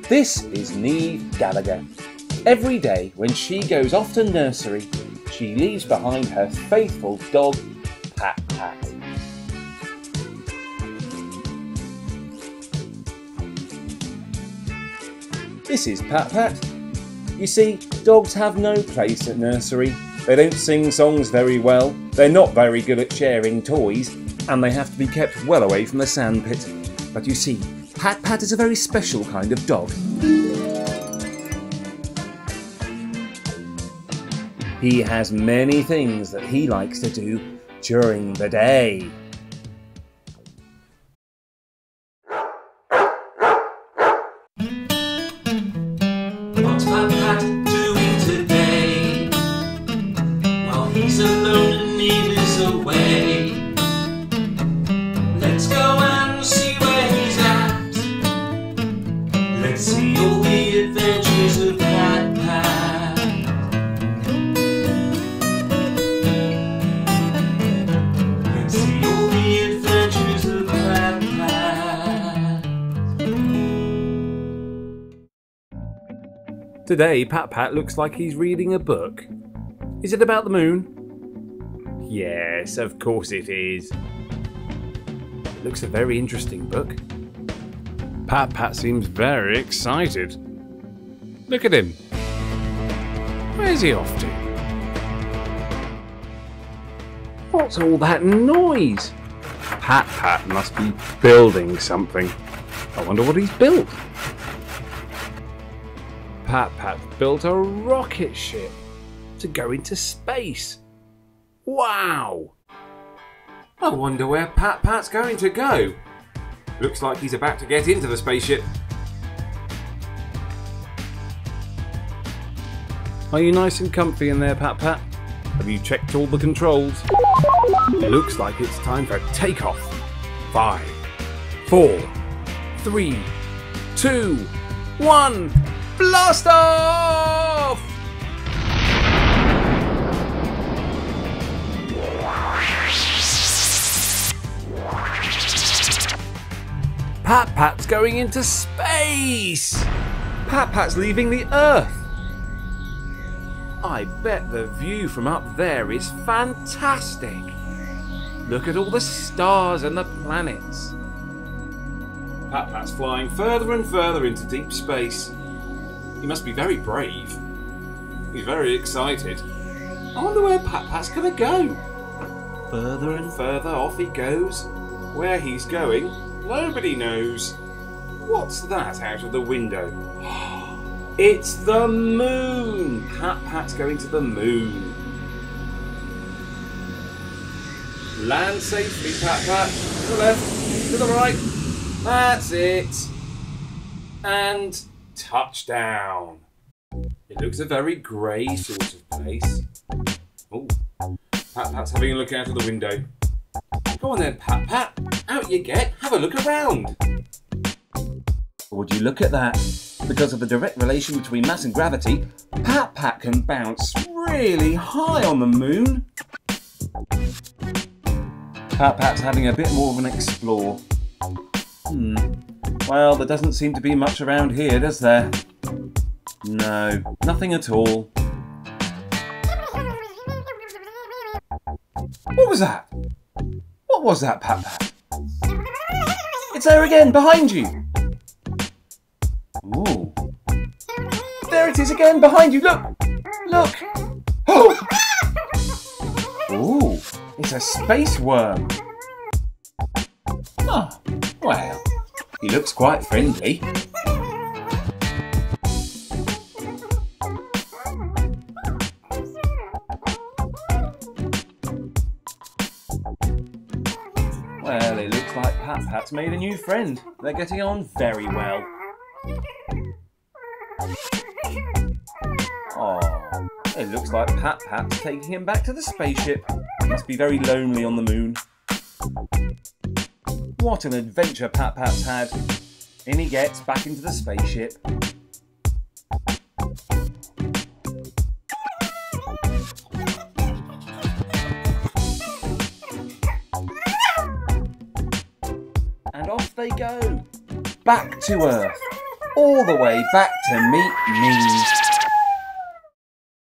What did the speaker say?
This is Neve Gallagher. Every day when she goes off to nursery, she leaves behind her faithful dog, Pat Pat. This is Pat Pat. You see, dogs have no place at nursery. They don't sing songs very well, they're not very good at sharing toys, and they have to be kept well away from the sandpit. But you see, Pat Pat is a very special kind of dog. He has many things that he likes to do during the day. What's Pat Pat doing today? While he's alone and Neve is away. Let's go and see where he's at. Let's see all the adventures of Pat Pat. Let's see all the adventures of Pat Pat. Today, Pat Pat looks like he's reading a book. Is it about the moon? Yes, of course it is. It looks a very interesting book. Pat Pat seems very excited. Look at him. Where's he off to? What's all that noise? Pat Pat must be building something. I wonder what he's built. Pat Pat built a rocket ship to go into space. Wow! I wonder where Pat Pat's going to go. Looks like he's about to get into the spaceship. Are you nice and comfy in there, Pat Pat? Have you checked all the controls? It looks like it's time for takeoff. 5, 4, 3, 2, 1, blast off! Pat Pat's going into space! Pat Pat's leaving the Earth! I bet the view from up there is fantastic! Look at all the stars and the planets. Pat Pat's flying further and further into deep space. He must be very brave. He's very excited. I wonder where Pat Pat's gonna go. Further and further off he goes. Where he's going, nobody knows. What's that out of the window? It's the moon! Pat Pat's going to the moon. Land safely, Pat Pat. To the left, to the right. That's it. And touchdown. It looks a very grey sort of place. Oh, Pat Pat's having a look out of the window. Go on then, Pat Pat. Out you get. Have a look around. Would you look at that? Because of the direct relation between mass and gravity, Pat Pat can bounce really high on the moon. Pat Pat's having a bit more of an explore. Well, there doesn't seem to be much around here, does there? No, nothing at all. What was that? What was that, Pat Pat? It's there again, behind you! Ooh. There it is again, behind you, look! Look! Oh! Ooh, it's a space worm. Ah, well, he looks quite friendly. Well, it looks like Pat Pat's made a new friend. They're getting on very well. Oh, it looks like Pat Pat's taking him back to the spaceship. Must be very lonely on the moon. What an adventure Pat Pat's had. In he gets back into the spaceship. And off they go. Back to Earth. all the way back to meet me.